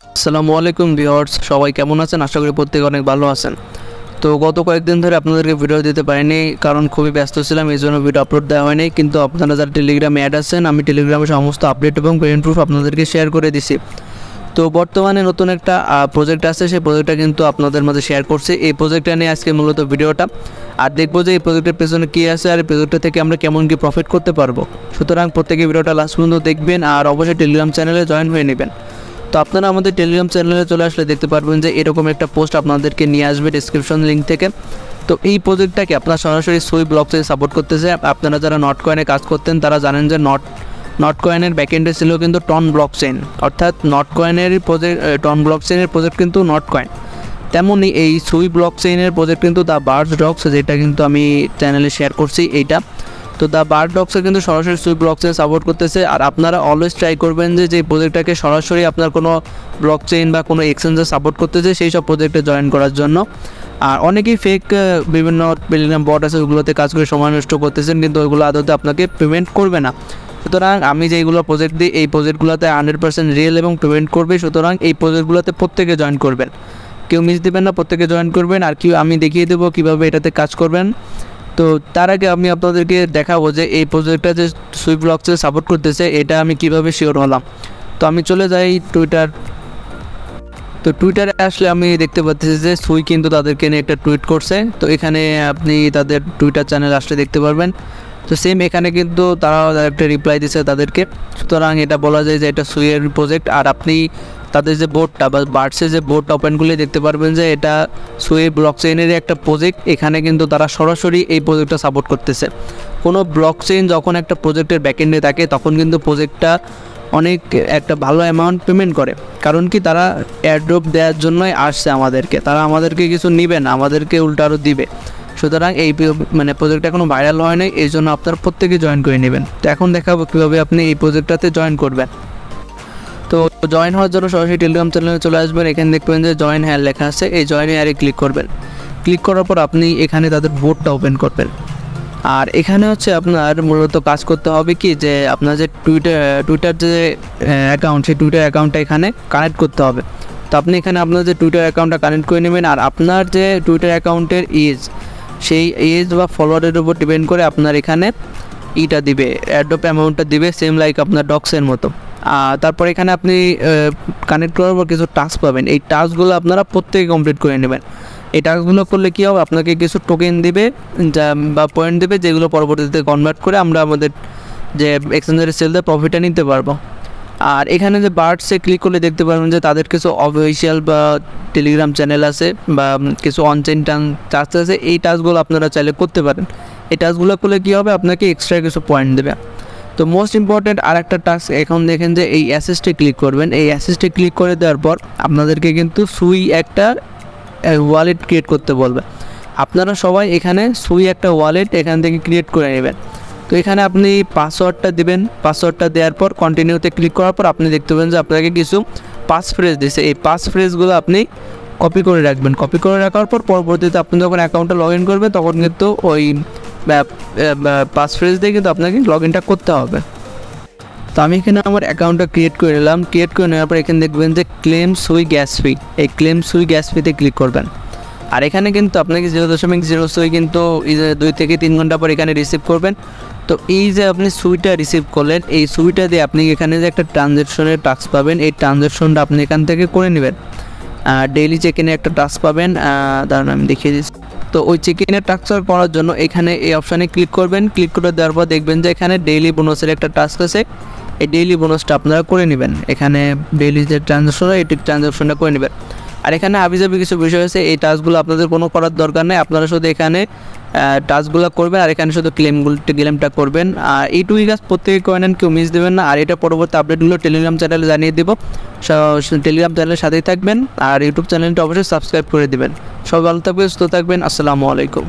আসসালামু আলাইকুম ভিউয়ার্স, সবাই কেমন আছেন? আশা করি প্রত্যেকে অনেক ভালো আছেন। তো গত কয়েকদিন ধরে আপনাদেরকে ভিডিও দিতে পারিনি, কারণ খুবই ব্যস্ত ছিলাম, এই জন্য ভিডিও আপলোড দেওয়া হয়নি। কিন্তু আপনারা যারা টেলিগ্রামে অ্যাড আছেন, আমি টেলিগ্রামে সমস্ত আপডেট এবং পেমেন্ট প্রুফ আপনাদেরকে শেয়ার করে দিছি। তো বর্তমানে নতুন একটা প্রজেক্ট আছে, সেই প্রজেক্টটা কিন্তু আপনাদের মাঝে শেয়ার করছি। এই প্রজেক্টটা নিয়ে আজকে মূলত ভিডিওটা, আর দেখবো যে এই প্রজেক্টের পেছনে কী আছে আর এই প্রজেক্টটা থেকে আমরা কেমন কি প্রফিট করতে পারবো। সুতরাং প্রত্যেকে ভিডিওটা লাস্ট পর্যন্ত দেখবেন আর অবশ্যই টেলিগ্রাম চ্যানেলে জয়েন হয়ে নেবেন। তো আপনারা আমাদের টেলিগ্রাম চ্যানেলে চলে আসলে দেখতে পারবেন যে এরকম একটা পোস্ট আপনাদেরকে নিয়ে আসবে ডেসক্রিপশন লিঙ্ক থেকে। তো এই প্রজেক্টটাকে আপনার সরাসরি সুই ব্লকচেইন সাপোর্ট করতেছে। আপনারা যারা নট কয়েনে কাজ করতেন তারা জানেন যে নট কয়েনের ব্যাকএন্ডে ছিল কিন্তু টন ব্লকচেইন, অর্থাৎ নট কয়েনের প্রজেক্ট, টন ব্লকচেইনের প্রজেক্ট কিন্তু নট কয়েন। তেমনই এই সুই ব্লকচেইনের প্রজেক্ট কিন্তু দ্য বার্ড ডগস, যেটা কিন্তু আমি চ্যানেলে শেয়ার করছি এইটা। তো দ্য বার্ড ডগসে কিন্তু সরাসরি সুই ব্লকচেইন সাপোর্ট করতেছে। আর আপনারা অলওয়েজ ট্রাই করবেন যে প্রজেক্টটাকে সরাসরি আপনার কোনো ব্লকচেইন বা কোনো এক্সচেঞ্জে সাপোর্ট করতেছে সেই সব প্রজেক্টে জয়েন করার জন্য। আর অনেকেই ফেক বিভিন্ন টেলিগ্রাম বট আছে, ওগুলোতে কাজ করে সময় নষ্ট করতেছেন, কিন্তু ওইগুলো আদতে আপনাকে পেমেন্ট করবে না। সুতরাং আমি যেইগুলো প্রজেক্ট দিই এই প্রজেক্টগুলোতে 100% রিয়েল এবং পেমেন্ট করবে। সুতরাং এই প্রজেক্টগুলোতে প্রত্যেকে জয়েন করবেন, কেউ মিস দেবেন না, প্রত্যেকে জয়েন করবেন। আর আমি দেখিয়ে দেবো কীভাবে এটাতে কাজ করবেন। তো তার আগে আমি আপনাদেরকে দেখাবো যে এই প্রজেক্টটা যে সুই ব্লকচেইন সাপোর্ট করতেছে এটা আমি কিভাবে শিওর হলাম। তো আমি চলে যাই টুইটার। তো টুইটারে আসলে আমি দেখতে পাচ্ছি যে সুই কিন্তু তাদেরকে নিয়ে একটা টুইট করছে। তো এখানে আপনি তাদের টুইটার চ্যানেল আসলে দেখতে পারবেন। তো সেম এখানে কিন্তু তারাও একটা রিপ্লাই দিচ্ছে তাদেরকে। সুতরাং এটা বলা যায় যে এটা সুইয়ের প্রজেক্ট। আর আপনি তাদের যে বোর্ডটা বা বার্ডসে যে বোর্ড ওপেনগুলি দেখতে পারবেন যে এটা সুই ব্লকচেইনের একটা প্রজেক্ট। এখানে কিন্তু তারা সরাসরি এই প্রজেক্টটা সাপোর্ট করতেছে। কোনো ব্লকচেইন যখন একটা প্রজেক্টের ব্যাকএন্ডে থাকে তখন কিন্তু প্রজেক্টটা অনেক একটা ভালো অ্যামাউন্ট পেমেন্ট করে, কারণ কি তারা এয়ারড্রপ দেওয়ার জন্যই আসছে আমাদেরকে, তারা আমাদেরকে কিছু নেবে না, আমাদেরকে উল্টো আরও দিবে। সুতরাং এই প্রজেক্টটা এখনও ভাইরাল হয় নাই, এই জন্য আপনারা প্রত্যেকে জয়েন করে নেবেন। তো এখন দেখাবো কীভাবে আপনি এই প্রজেক্টটাতে জয়েন করবেন। তো জয়েন হওয়ার জন্য সরাসরি টেলিগ্রাম চ্যানেলে চলে আসবেন। এখানে দেখবেন যে জয়েন হেয়ার লেখা আছে, এই জয়েন হেয়ারে ক্লিক করবেন। ক্লিক করার পর আপনি এখানে তাদের বোর্ডটা ওপেন করবেন। আর এখানে হচ্ছে আপনার মূলত কাজ করতে হবে কি, যে আপনার যে টুইটার যে অ্যাকাউন্ট, সেই টুইটার অ্যাকাউন্টটা এখানে কানেক্ট করতে হবে। তো আপনি এখানে আপনার যে টুইটার অ্যাকাউন্টটা কানেক্ট করে নেবেন। আর আপনার যে টুইটার অ্যাকাউন্টের সেই এজ বা ফলোয়ারের উপর ডিপেন্ড করে আপনার এখানে ইটা দিবে, অ্যাড্রপ অ্যামাউন্টটা দিবে, সেম লাইক আপনার ডক্সের মতো। তারপর এখানে আপনি কানেক্ট করার পর কিছু টাস্ক পাবেন। এই টাস্কগুলো আপনারা প্রত্যেকে কমপ্লিট করে নেবেন। এই টাস্কগুলো করলে কী হবে, আপনাকে কিছু টোকেন দেবে বা পয়েন্ট দেবে, যেগুলো পরবর্তীতে কনভার্ট করে আমরা আমাদের যে এক্সচেঞ্জারে সেল দিয়ে প্রফিটটা নিতে পারবো। আর এখানে যে বার্ডসে ক্লিক করলে দেখতে পারবেন যে তাদের কিছু অফিসিয়াল বা টেলিগ্রাম চ্যানেল আছে বা কিছু অনচেইন টাস্ক আছে। এই টাস্কগুলো আপনারা চাইলে করতে পারেন। এই টাস্কগুলো করলে কী হবে, আপনাকে এক্সট্রা কিছু পয়েন্ট দেবে। তো মোস্ট ইম্পর্ট্যান্ট আর একটা টাস্ক, এখন দেখেন যে এই অ্যাসিস্টে ক্লিক করবেন। এই অ্যাসিস্টে ক্লিক করে দেওয়ার পর আপনাদেরকে কিন্তু সুই একটা ওয়ালেট ক্রিয়েট করতে বলবে। আপনারা সবাই এখানে সুই একটা ওয়ালেট এখান থেকে ক্রিয়েট করে নেবেন। তো এখানে আপনি পাসওয়ার্ডটা দেবেন। পাসওয়ার্ডটা দেওয়ার পর কন্টিনিউতে ক্লিক করার পর আপনি দেখতে পাবেন যে আপনাকে কিছু পাস ফ্রেজ দিচ্ছে। এই পাস ফ্রেজগুলো আপনি কপি করে রাখবেন। কপি করে রাখার পর পরবর্তীতে আপনি যখন অ্যাকাউন্টটা লগ ইন করবেন তখন কিন্তু ওই পাস ফ্রেজ দিয়ে কিন্তু আপনাকে লগ ইনটা করতে হবে। তো আমি এখানে আমার অ্যাকাউন্টটা ক্রিয়েট করে নিলাম। ক্রিয়েট করে নেওয়ার পর এখানে দেখবেন যে ক্লেম সুই গ্যাস ফি, এই ক্লেম সুই গ্যাস ফিতে ক্লিক করবেন। আর এখানে কিন্তু আপনাকে 0.0 সুই কিন্তু 2 থেকে 3 ঘন্টা পর এখানে রিসিভ করবেন। তো এই যে আপনি সুইটা রিসিভ করলেন, এই সুইটা দিয়ে আপনি এখানে যে একটা ট্রানজ্যাকশনের টাস্ক পাবেন, এই ট্রানজ্যাকশনটা আপনি এখান থেকে করে নেবেন। ডেইলি চেক ইনের একটা টাস্ক পাবেন, দাঁড়ান আমি দেখিয়ে দিচ্ছি। তো ওই চেক ইনের টাস্ক করার জন্য এখানে এই অপশানে ক্লিক করবেন। ক্লিক করে দেওয়ার পর দেখবেন যে এখানে ডেইলি বোনাসের একটা টাস্ক আছে। এই ডেইলি বোনাসটা আপনারা করে নেবেন। এখানে ডেইলি যে ট্রানজ্যাকশন হয় এই ট্রানজ্যাকশনটা করে নেবেন। আর এখানে হাবিজাবি কিছু বিষয় আছে, এই টাস্কগুলো আপনাদের কোনো করার দরকার নেই, আপনারা শুধু এখানে টাস্কগুলো করবেন আর এখানে শুধু ক্লেমটা করবেন। আর এইটুকুই কাজ প্রত্যেকে করে নেন, কেউ মিস দেবেন না। আর এটা পরবর্তী আপডেটগুলো টেলিগ্রাম চ্যানেলে জানিয়ে দেবো। টেলিগ্রাম চ্যানেলের সাথেই থাকবেন আর ইউটিউব চ্যানেলটা অবশ্যই সাবস্ক্রাইব করে দেবেন। সবাই ভালো থাকবেন, সুস্থ থাকবেন। আসসালামু আলাইকুম।